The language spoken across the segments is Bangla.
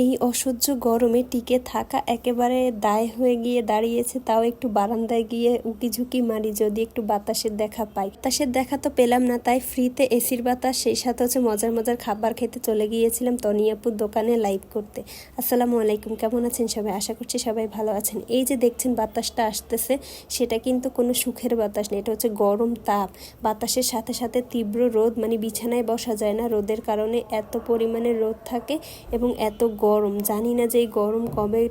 এই অসহ্য গরমে টিকে থাকা একেবারে দায় হয়ে গিয়ে দাঁড়িয়েছে। তাও একটু বারান্দায় গিয়ে উকিঝুঁকি মারি যদি একটু বাতাসের দেখা পাই। বাতাসের দেখা তো পেলাম না, তাই ফ্রিতে এসির বাতাস, সেই সাথে হচ্ছে মজার মজার খাবার খেতে চলে গিয়েছিলাম তনিয়াপুর দোকানে লাইভ করতে। আসসালামু আলাইকুম, কেমন আছেন সবাই? আশা করছি সবাই ভালো আছেন। এই যে দেখছেন বাতাসটা আসতেছে, সেটা কিন্তু কোনো সুখের বাতাস নেই, এটা হচ্ছে গরম তাপ। বাতাসের সাথে সাথে তীব্র রোদ, মানে বিছানায় বসা যায় না, রোদের কারণে এত পরিমাণে রোদ থাকে এবং এত গরম। জানি না যে এই গরম কবে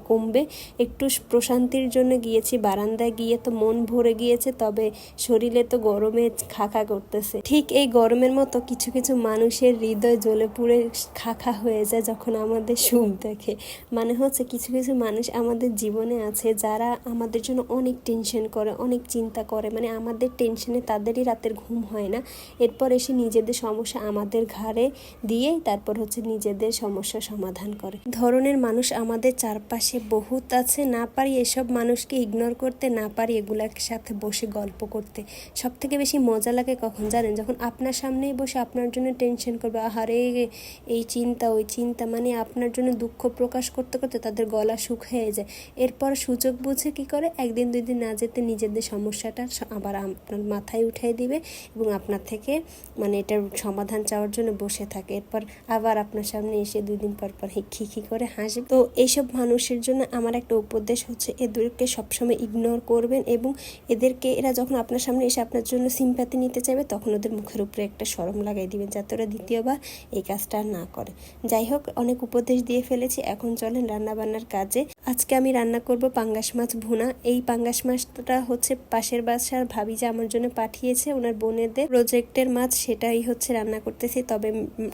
কমবে। একটু প্রশান্তির জন্য গিয়েছি বারান্দায়, গিয়ে তো মন ভরে গিয়েছে, তবে শরীরে তো গরমে খাখা করতেছে। ঠিক এই গরমের মতো কিছু কিছু মানুষের হৃদয় জ্বলে পুড়ে খাখা হয়ে যায় যখন আমাদের সুখ দেখে। মানে হচ্ছে কিছু কিছু মানুষ আমাদের জীবনে আছে যারা আমাদের জন্য অনেক টেনশন করে, অনেক চিন্তা করে, মানে আমাদের টেনশনে তাদেরই রাতের ঘুম হয় না। এরপর এসে নিজেদের সমস্যা আমাদের ঘাড়ে দিয়ে তারপর হচ্ছে নিজেদের সমস্যার সমাধান করে। ধরনের মানুষ আমাদের চারপাশে বহুত আছে। না পারি এসব মানুষকে ইগনোর করতে, না পারি এগুলার সাথে বসে গল্প করতে। সব থেকে বেশি মজা লাগে কখন জানেন? যখন আপনার সামনেই বসে আপনার জন্য টেনশন করবে, আহারে এই চিন্তা ওই চিন্তা, মানে আপনার জন্য দুঃখ প্রকাশ করতে করতে তাদের গলা শুকিয়ে যায়। এরপর সুযোগ বুঝে কি করে, একদিন দুই দিন না যেতে নিজেদের সমস্যাটা আবার আপনার মাথায় উঠিয়ে দিবে এবং আপনার থেকে এটার সমাধান চাওয়ার জন্য বসে থাকে। এরপর আবার আপনার সামনে এসে 2 দিন পর পর খিখি করে হাসবে। তো এইসব মানুষের জন্য আমার একটা উপদেশ হচ্ছে, এদেরকে সবসময় ইগনোর করবেন এবং এরা যখন আপনার সামনে এসে আপনার জন্য সিম্প্যাথি নিতে চাইবে, তখন ওদের মুখের উপরে একটা শরম লাগাই দিবেন, যাতে ওরা দ্বিতীয়বার এই কাজটা না করে। যাই হোক, অনেক উপদেশ দিয়ে ফেলেছি, এখন চলেন রান্না বান্নার কাজে। আজকে আমি রান্না করব পাঙ্গাস মাছ ভুনা। এই পাঙ্গাস মাছটা হচ্ছে পাশের বাসার ভাবি যে আমার জন্য পাঠিয়েছে, ওনার বোনেদের প্রজেক্টের মাছ, সেটাই হচ্ছে রান্না করতেছি। তবে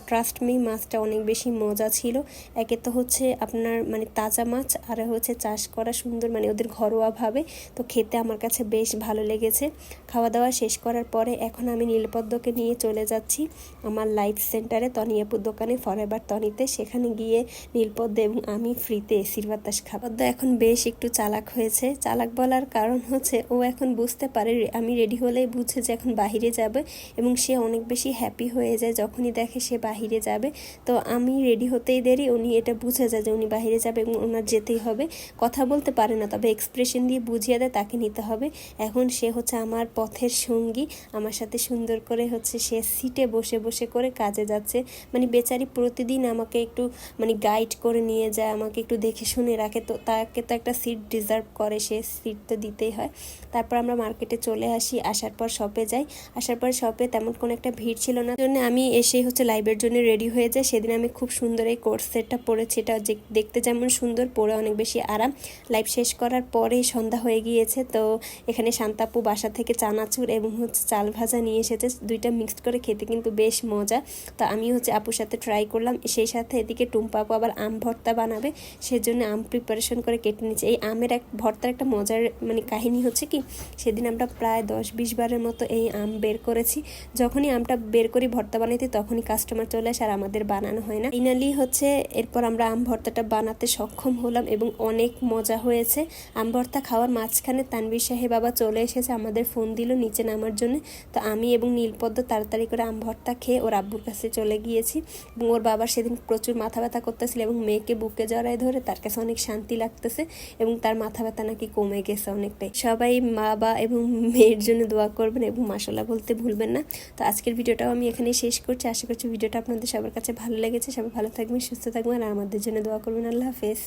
ট্রাস্ট মি, মাছটা অনেক বেশি মজা ছিল। একে তো হচ্ছে আপনার তাজা মাছ, আর হচ্ছে চাষ করা সুন্দর, ওদের ঘরোয়াভাবে, তো খেতে আমার কাছে বেশ ভালো লেগেছে। খাওয়া দাওয়া শেষ করার পরে এখন আমি নীলপদ্মকে নিয়ে চলে যাচ্ছি আমার লাইফ সেন্টারে, তনিয়াপুর দোকানে, ফরএভার তনিতে। সেখানে গিয়ে নীলপদ্ম এবং আমি ফ্রিতে এসির বাতাস খাবো। পদ্ম এখন বেশ একটু চালাক হয়েছে। চালাক বলার কারণ হচ্ছে ও এখন বুঝতে পারে, আমি রেডি হলেই বুঝে যে এখন বাহিরে যাবে এবং সে অনেক বেশি হ্যাপি হয়ে যায় যখনই দেখে সে বাহিরে যাবে। তো আমি রেডি হতেই দেরি, উনি এটা বুঝে যায় যে উনি বাহিরে যাবে এবং ওনার যেতেই হবে। কথা বলতে পারে না, তবে এক্সপ্রেশন দিয়ে বুঝিয়ে দেয় তাকে নিতে হবে। এখন সে হচ্ছে আমার পথের সঙ্গী, আমার সাথে সুন্দর করে হচ্ছে সে সিটে বসে বসে করে কাজে যাচ্ছে। বেচারি প্রতিদিন আমাকে একটু গাইড করে নিয়ে যায়, আমাকে একটু দেখে শুনে রাখে, তো তাকে তো একটা সিট ডিজার্ভ করে, সে সিট তো দিতেই হয়। তারপর আমরা মার্কেটে চলে আসি, আসার পর শপে যাই। আসার পর শপে তেমন কোনো একটা ভিড় ছিল না, জন্য আমি এসে হচ্ছে লাইভের জন্য রেডি হয়ে যাই। সেদিন আমি খুব সুন্দর এই কোর্স সেটটা পরেছি, এটা দেখতে যেমন সুন্দর, পরে অনেক বেশি আরাম। লাইভ শেষ করার পরেই সন্ধ্যা হয়ে গিয়েছে। তো এখানে শান্তাপু বাসা থেকে চানাচুর এবং হচ্ছে চাল ভাজা নিয়ে এসেছে, দুইটা মিক্সড করে খেতে কিন্তু বেশ মজা। তো আমি হচ্ছে আপুর সাথে ট্রাই করলাম। সেই সাথে এদিকে টুম্পা আপু আবার আম ভর্তা বানাবে, সেজন্য আম প্রিপারেশন করে কেটে নিচ্ছে। এই আমের ভর্তার একটা মজার কাহিনী হচ্ছে কি, সেদিন আমরা প্রায় 10-20 বারের মতো এই আম বের করেছি। যখনই আমটা বের করি ভর্তা বানাইতে, তখনই কাস্টমার চলে আসে আর আমাদের বানানো হয় না। ফাইনালি হচ্ছে এরপর আমরা আম ভর্তাটা বানাতে সক্ষম হলাম এবং অনেক মজা হয়েছে। আম ভর্তা খাওয়ার মাঝখানে তানভীর সাহেব বাবা চলে এসেছে, আমাদের ফোন দিল নিচে নামার জন্য। তো আমি এবং নীলপদ্ম তাড়াতাড়ি করে আম ভর্তা খেয়ে ওর আব্বুর কাছে চলে গিয়েছি। এবং ওর বাবার সেদিন প্রচুর মাথা ব্যথা করতেছিল এবং মেয়েকে বুকে জড়ায় ধরে তার কাছে অনেক শান্তি লাগতেছে এবং তার মাথা ব্যথা নাকি কমে গেছে অনেকটাই। সবাই মা বা এবং মেয়ের জন্য দোয়া করবেন এবং মাশাআল্লাহ বলতে ভুলবেন না। তো আজকের ভিডিওটাও আমি এখানেই শেষ করছি। আশা করছি ভিডিওটা আপনাদের সবার কাছে ভালো লেগেছে। সবাই ভালো থাকবেন, সুস্থ থাকবেন আর আমাদের জন্য দোয়া করবেন। আল্লাহ হাফেজ।